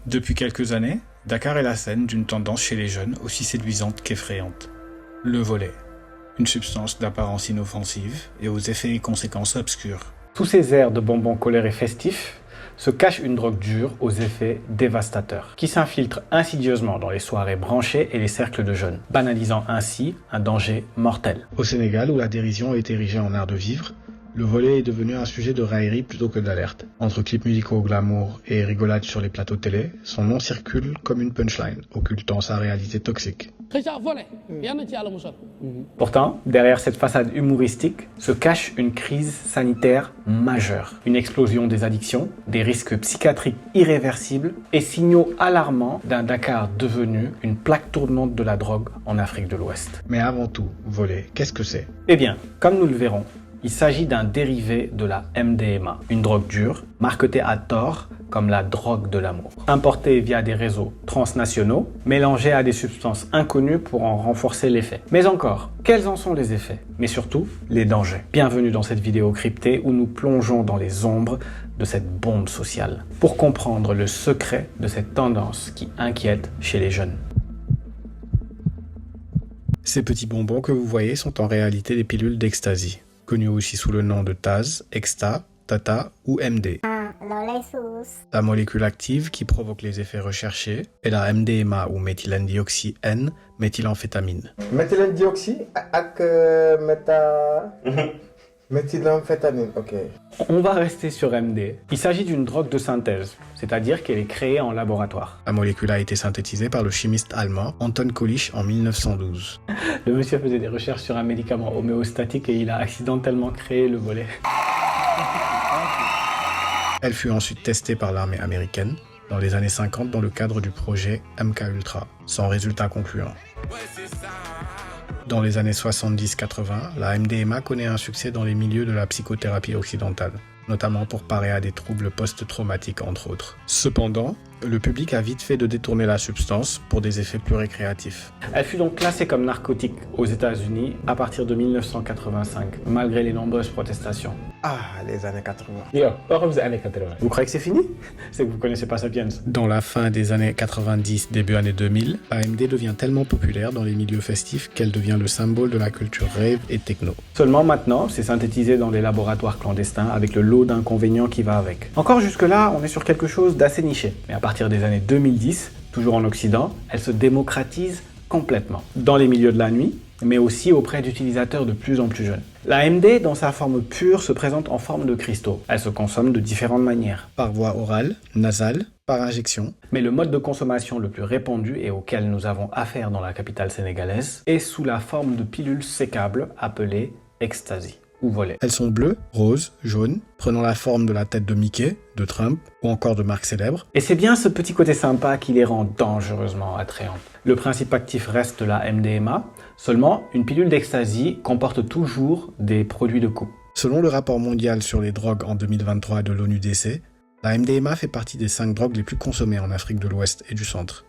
Depuis quelques années, Dakar est la scène d'une tendance chez les jeunes aussi séduisante qu'effrayante. Le volet, une substance d'apparence inoffensive et aux effets et conséquences obscurs. Sous ces airs de bonbons colorés festifs, se cache une drogue dure aux effets dévastateurs, qui s'infiltre insidieusement dans les soirées branchées et les cercles de jeunes, banalisant ainsi un danger mortel. Au Sénégal, où la dérision est érigée en art de vivre, le volet est devenu un sujet de raillerie plutôt que d'alerte. Entre clips musicaux glamour et rigolades sur les plateaux télé, son nom circule comme une punchline, occultant sa réalité toxique. Pourtant, derrière cette façade humoristique, se cache une crise sanitaire majeure. Une explosion des addictions, des risques psychiatriques irréversibles et signaux alarmants d'un Dakar devenu une plaque tournante de la drogue en Afrique de l'Ouest. Mais avant tout, volet, qu'est-ce que c'est? Eh bien, comme nous le verrons, il s'agit d'un dérivé de la MDMA, une drogue dure, marketée à tort comme la drogue de l'amour. Importée via des réseaux transnationaux, mélangée à des substances inconnues pour en renforcer l'effet. Mais encore, quels en sont les effets? Mais surtout, les dangers. Bienvenue dans cette vidéo cryptée où nous plongeons dans les ombres de cette bombe sociale, pour comprendre le secret de cette tendance qui inquiète chez les jeunes. Ces petits bonbons que vous voyez sont en réalité des pilules d'ecstasy, connues aussi sous le nom de Taz, Exta, Tata ou MD. La molécule active qui provoque les effets recherchés est la MDMA ou méthylène-dioxy N, méthylamphétamine. Méthylène-dioxy avec méthylamphétamine, ok. On va rester sur MD. Il s'agit d'une drogue de synthèse, c'est-à-dire qu'elle est créée en laboratoire. La molécule a été synthétisée par le chimiste allemand Anton Köllisch en 1912. Le monsieur faisait des recherches sur un médicament homéostatique et il a accidentellement créé le volet. Elle fut ensuite testée par l'armée américaine dans les années 50 dans le cadre du projet MKUltra, sans résultat concluant. Dans les années 70-80, la MDMA connaît un succès dans les milieux de la psychothérapie occidentale, notamment pour parer à des troubles post-traumatiques entre autres. Cependant, le public a vite fait de détourner la substance pour des effets plus récréatifs. Elle fut donc classée comme narcotique aux États-Unis à partir de 1985, malgré les nombreuses protestations. Ah, les années 80. Vous croyez que c'est fini? C'est que vous connaissez pas Sapiens. Dans la fin des années 90, début années 2000, AMD devient tellement populaire dans les milieux festifs qu'elle devient le symbole de la culture rave et techno. Seulement maintenant, c'est synthétisé dans les laboratoires clandestins avec le lot d'inconvénients qui va avec. Encore jusque-là, on est sur quelque chose d'assez niché. Mais à partir des années 2010, toujours en Occident, elle se démocratise complètement. Dans les milieux de la nuit, mais aussi auprès d'utilisateurs de plus en plus jeunes. La MD, dans sa forme pure, se présente en forme de cristaux. Elle se consomme de différentes manières. Par voie orale, nasale, par injection. Mais le mode de consommation le plus répandu et auquel nous avons affaire dans la capitale sénégalaise est sous la forme de pilules sécables appelées ecstasy ou volet. Elles sont bleues, roses, jaunes, prenant la forme de la tête de Mickey, de Trump ou encore de marques célèbres. Et c'est bien ce petit côté sympa qui les rend dangereusement attrayantes. Le principe actif reste la MDMA, seulement une pilule d'ecstasy comporte toujours des produits de coupe. Selon le rapport mondial sur les drogues en 2023 de l'ONUDC, la MDMA fait partie des 5 drogues les plus consommées en Afrique de l'Ouest et du Centre.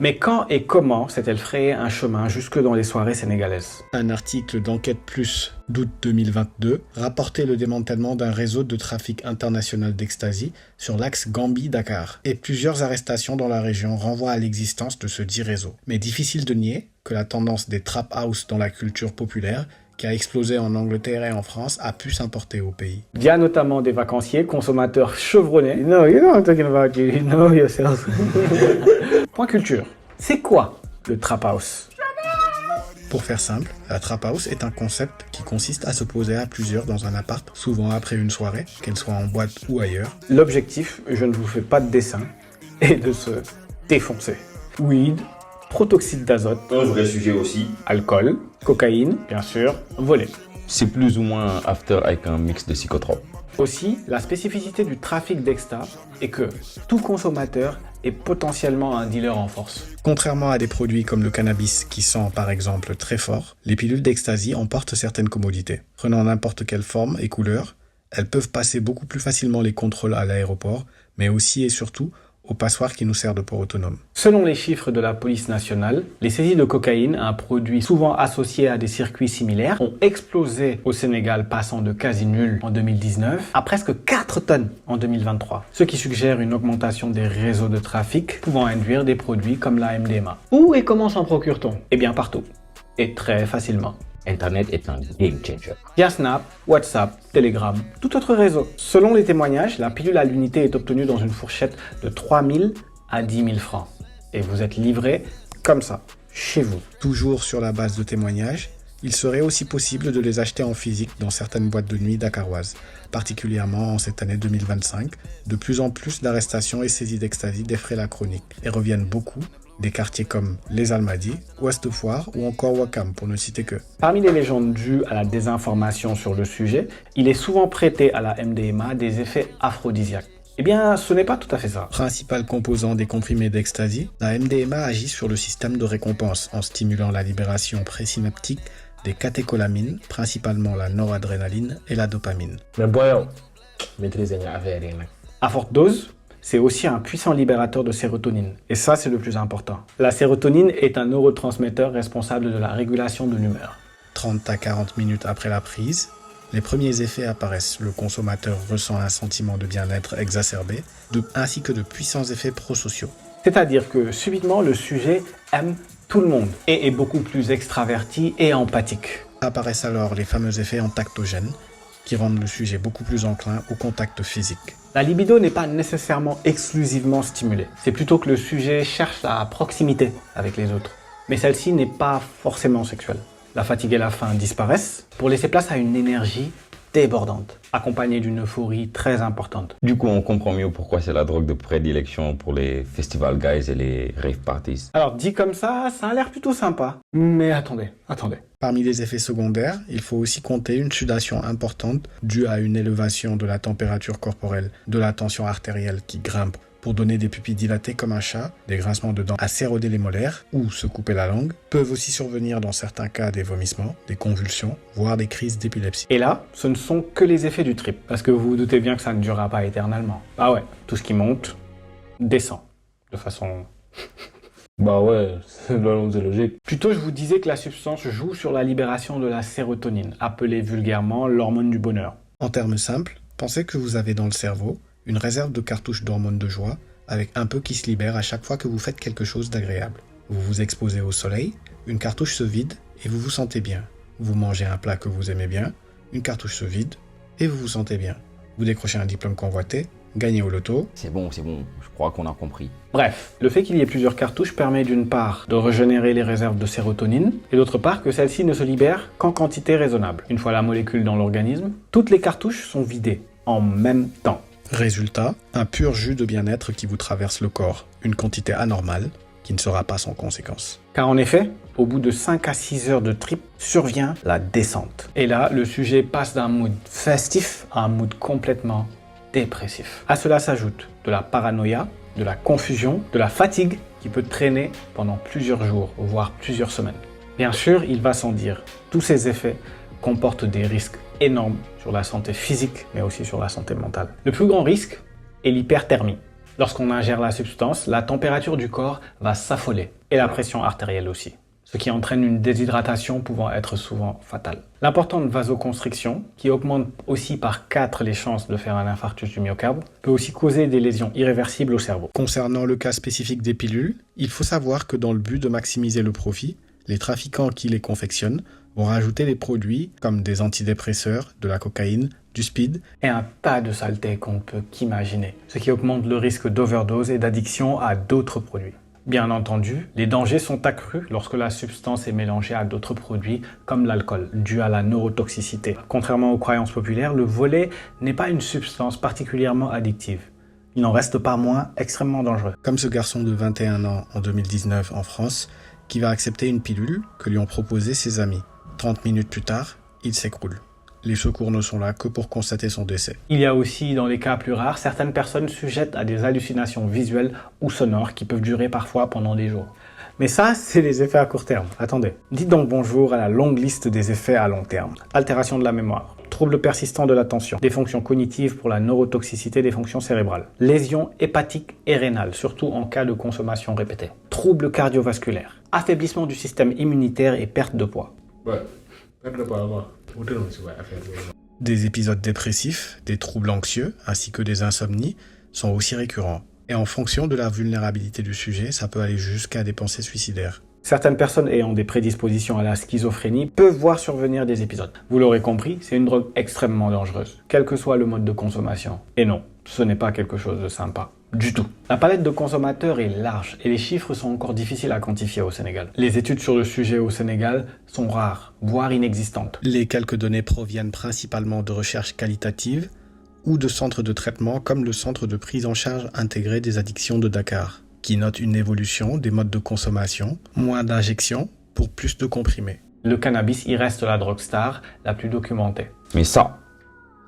Mais quand et comment s'est-elle frayé un chemin jusque dans les soirées sénégalaises? Un article d'Enquête Plus d'août 2022 rapportait le démantèlement d'un réseau de trafic international d'ecstasy sur l'axe Gambie-Dakar. Et plusieurs arrestations dans la région renvoient à l'existence de ce dit réseau. Mais difficile de nier que la tendance des trap house dans la culture populaire qui a explosé en Angleterre et en France, a pu s'importer au pays. Via notamment des vacanciers, consommateurs chevronnés. No, you know what I'm talking about, you know yourself. Point culture. C'est quoi le trap house? Pour faire simple, la trap house est un concept qui consiste à se poser à plusieurs dans un appart, souvent après une soirée, qu'elle soit en boîte ou ailleurs. L'objectif, je ne vous fais pas de dessin, est de se défoncer. Weed, protoxyde d'azote, un vrai sujet aussi, alcool, cocaïne, bien sûr, volet. C'est plus ou moins after avec un mix de psychotropes. Aussi, la spécificité du trafic d'Exta est que tout consommateur est potentiellement un dealer en force. Contrairement à des produits comme le cannabis qui sent par exemple très fort, les pilules d'ecstasy emportent certaines commodités. Prenant n'importe quelle forme et couleur, elles peuvent passer beaucoup plus facilement les contrôles à l'aéroport, mais aussi et surtout au passoire qui nous sert de port autonome. Selon les chiffres de la police nationale, les saisies de cocaïne, un produit souvent associé à des circuits similaires, ont explosé au Sénégal, passant de quasi nul en 2019 à presque 4 tonnes en 2023, ce qui suggère une augmentation des réseaux de trafic pouvant induire des produits comme la MDMA. Où et comment s'en procure-t-on? Eh bien partout, et très facilement. Internet est un game changer. Via Snap, WhatsApp, Telegram, tout autre réseau. Selon les témoignages, la pilule à l'unité est obtenue dans une fourchette de 3 000 à 10 000 francs. Et vous êtes livré comme ça, chez vous. Toujours sur la base de témoignages, il serait aussi possible de les acheter en physique dans certaines boîtes de nuit dakaroises, particulièrement en cette année 2025. De plus en plus d'arrestations et saisies d'ecstasy défraient la chronique et reviennent beaucoup des quartiers comme Les Almadies, Ouest Foire ou encore Ouakam, pour ne citer que. Parmi les légendes dues à la désinformation sur le sujet, il est souvent prêté à la MDMA des effets aphrodisiaques. Eh bien, ce n'est pas tout à fait ça. Principal composant des comprimés d'ecstasy, la MDMA agit sur le système de récompense en stimulant la libération présynaptique des catécholamines, principalement la noradrénaline et la dopamine. Mais bon, maîtriser nga affaire yi nag. À forte dose, c'est aussi un puissant libérateur de sérotonine. Et ça, c'est le plus important. La sérotonine est un neurotransmetteur responsable de la régulation de l'humeur. 30 à 40 minutes après la prise, les premiers effets apparaissent. Le consommateur ressent un sentiment de bien-être exacerbé, ainsi que de puissants effets prosociaux. C'est-à-dire que subitement, le sujet aime tout le monde et est beaucoup plus extraverti et empathique. Apparaissent alors les fameux effets entactogènes, qui rendent le sujet beaucoup plus enclin au contact physique. La libido n'est pas nécessairement exclusivement stimulée. C'est plutôt que le sujet cherche la proximité avec les autres. Mais celle-ci n'est pas forcément sexuelle. La fatigue et la faim disparaissent pour laisser place à une énergie débordante, accompagnée d'une euphorie très importante. Du coup, on comprend mieux pourquoi c'est la drogue de prédilection pour les festival guys et les rave parties. Alors dit comme ça a l'air plutôt sympa. Mais attendez. Parmi les effets secondaires, il faut aussi compter une sudation importante due à une élévation de la température corporelle, de la tension artérielle qui grimpe pour donner des pupilles dilatées comme un chat, des grincements de dents à s'éroder les molaires ou se couper la langue. Peuvent aussi survenir dans certains cas des vomissements, des convulsions, voire des crises d'épilepsie. Et là, ce ne sont que les effets du trip, parce que vous vous doutez bien que ça ne durera pas éternellement. Ah ouais, tout ce qui monte, descend, de façon... Bah ouais, c'est logique. Plutôt, je vous disais que la substance joue sur la libération de la sérotonine, appelée vulgairement l'hormone du bonheur. En termes simples, pensez que vous avez dans le cerveau une réserve de cartouches d'hormones de joie avec un peu qui se libère à chaque fois que vous faites quelque chose d'agréable. Vous vous exposez au soleil, une cartouche se vide et vous vous sentez bien. Vous mangez un plat que vous aimez bien, une cartouche se vide et vous vous sentez bien. Vous décrochez un diplôme convoité, gagnez au loto. C'est bon, je crois qu'on a compris. Bref, le fait qu'il y ait plusieurs cartouches permet d'une part de régénérer les réserves de sérotonine et d'autre part que celle-ci ne se libère qu'en quantité raisonnable. Une fois la molécule dans l'organisme, toutes les cartouches sont vidées en même temps. Résultat, un pur jus de bien-être qui vous traverse le corps, une quantité anormale qui ne sera pas sans conséquence. Car en effet, au bout de 5 à 6 heures de trip, survient la descente. Et là, le sujet passe d'un mood festif à un mood complètement dépressif. À cela s'ajoute de la paranoïa, de la confusion, de la fatigue qui peut traîner pendant plusieurs jours, voire plusieurs semaines. Bien sûr, il va sans dire, tous ces effets comportent des risques énormes sur la santé physique, mais aussi sur la santé mentale. Le plus grand risque est l'hyperthermie. Lorsqu'on ingère la substance, la température du corps va s'affoler, et la pression artérielle aussi, ce qui entraîne une déshydratation pouvant être souvent fatale. L'importante vasoconstriction, qui augmente aussi par 4 les chances de faire un infarctus du myocarde, peut aussi causer des lésions irréversibles au cerveau. Concernant le cas spécifique des pilules, il faut savoir que dans le but de maximiser le profit, les trafiquants qui les confectionnent vont rajouter des produits comme des antidépresseurs, de la cocaïne, du speed et un tas de saletés qu'on ne peut qu'imaginer, ce qui augmente le risque d'overdose et d'addiction à d'autres produits. Bien entendu, les dangers sont accrus lorsque la substance est mélangée à d'autres produits comme l'alcool, dû à la neurotoxicité. Contrairement aux croyances populaires, le volet n'est pas une substance particulièrement addictive. Il n'en reste pas moins extrêmement dangereux. Comme ce garçon de 21 ans en 2019 en France, qui va accepter une pilule que lui ont proposée ses amis. 30 minutes plus tard, il s'écroule. Les secours ne sont là que pour constater son décès. Il y a aussi, dans les cas plus rares, certaines personnes sujettes à des hallucinations visuelles ou sonores qui peuvent durer parfois pendant des jours. Mais ça, c'est les effets à court terme. Attendez. Dites donc bonjour à la longue liste des effets à long terme. Altération de la mémoire, troubles persistants de l'attention, des fonctions cognitives pour la neurotoxicité des fonctions cérébrales, lésions hépatiques et rénales, surtout en cas de consommation répétée, troubles cardiovasculaires, affaiblissement du système immunitaire et perte de poids. Ouais, perte de poids avant. Des épisodes dépressifs, des troubles anxieux ainsi que des insomnies sont aussi récurrents. Et en fonction de la vulnérabilité du sujet, ça peut aller jusqu'à des pensées suicidaires. Certaines personnes ayant des prédispositions à la schizophrénie peuvent voir survenir des épisodes. Vous l'aurez compris, c'est une drogue extrêmement dangereuse, quel que soit le mode de consommation. Et non, ce n'est pas quelque chose de sympa. Du tout. La palette de consommateurs est large et les chiffres sont encore difficiles à quantifier au Sénégal. Les études sur le sujet au Sénégal sont rares, voire inexistantes. Les quelques données proviennent principalement de recherches qualitatives ou de centres de traitement comme le centre de prise en charge intégré des addictions de Dakar, qui note une évolution des modes de consommation, moins d'injections pour plus de comprimés. Le cannabis y reste la drogue star la plus documentée. Mais ça,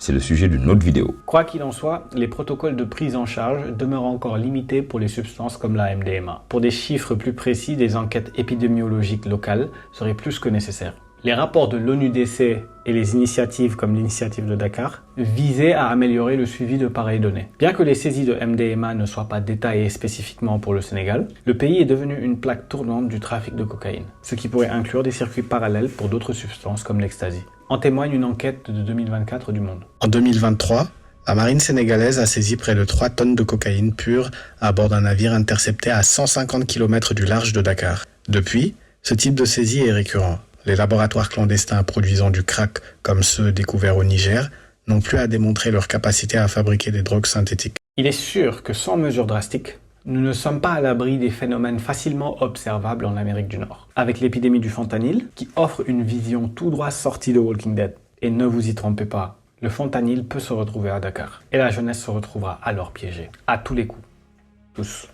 c'est le sujet d'une autre vidéo. Quoi qu'il en soit, les protocoles de prise en charge demeurent encore limités pour les substances comme la MDMA. Pour des chiffres plus précis, des enquêtes épidémiologiques locales seraient plus que nécessaires. Les rapports de l'ONUDC et les initiatives comme l'initiative de Dakar visaient à améliorer le suivi de pareilles données. Bien que les saisies de MDMA ne soient pas détaillées spécifiquement pour le Sénégal, le pays est devenu une plaque tournante du trafic de cocaïne, ce qui pourrait inclure des circuits parallèles pour d'autres substances comme l'ecstasy. En témoigne une enquête de 2024 du Monde. En 2023, la marine sénégalaise a saisi près de 3 tonnes de cocaïne pure à bord d'un navire intercepté à 150 km du large de Dakar. Depuis, ce type de saisie est récurrent. Les laboratoires clandestins produisant du crack, comme ceux découverts au Niger, n'ont plus à démontrer leur capacité à fabriquer des drogues synthétiques. Il est sûr que sans mesures drastiques, nous ne sommes pas à l'abri des phénomènes facilement observables en Amérique du Nord. Avec l'épidémie du fentanyl, qui offre une vision tout droit sortie de Walking Dead. Et ne vous y trompez pas, le fentanyl peut se retrouver à Dakar. Et la jeunesse se retrouvera alors piégée. À tous les coups. Tous.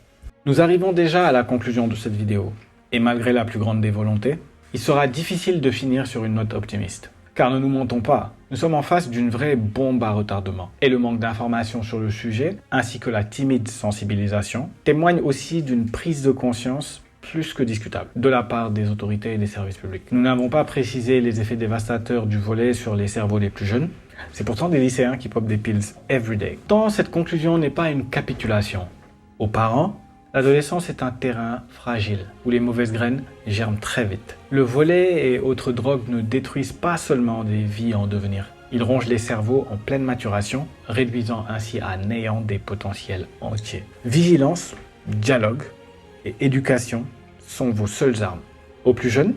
Nous arrivons déjà à la conclusion de cette vidéo. Et malgré la plus grande des volontés, il sera difficile de finir sur une note optimiste. Car ne nous mentons pas, nous sommes en face d'une vraie bombe à retardement. Et le manque d'informations sur le sujet, ainsi que la timide sensibilisation, témoignent aussi d'une prise de conscience plus que discutable de la part des autorités et des services publics. Nous n'avons pas précisé les effets dévastateurs du volet sur les cerveaux les plus jeunes. C'est pourtant des lycéens qui popent des pills everyday. Tant cette conclusion n'est pas une capitulation. Aux parents, l'adolescence est un terrain fragile où les mauvaises graines germent très vite. Le volet et autres drogues ne détruisent pas seulement des vies en devenir. Ils rongent les cerveaux en pleine maturation, réduisant ainsi à néant des potentiels entiers. Vigilance, dialogue et éducation sont vos seules armes. Aux plus jeunes,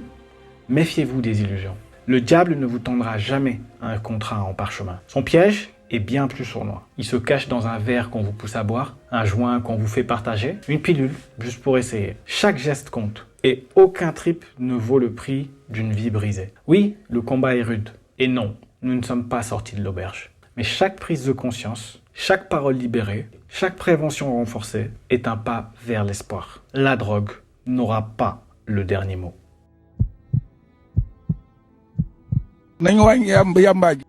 méfiez-vous des illusions. Le diable ne vous tendra jamais un contrat en parchemin. Son piège est bien plus sournois. Il se cache dans un verre qu'on vous pousse à boire, un joint qu'on vous fait partager, une pilule, juste pour essayer. Chaque geste compte. Et aucun trip ne vaut le prix d'une vie brisée. Oui, le combat est rude. Et non, nous ne sommes pas sortis de l'auberge. Mais chaque prise de conscience, chaque parole libérée, chaque prévention renforcée est un pas vers l'espoir. La drogue n'aura pas le dernier mot. nañu wàññi yàmba ji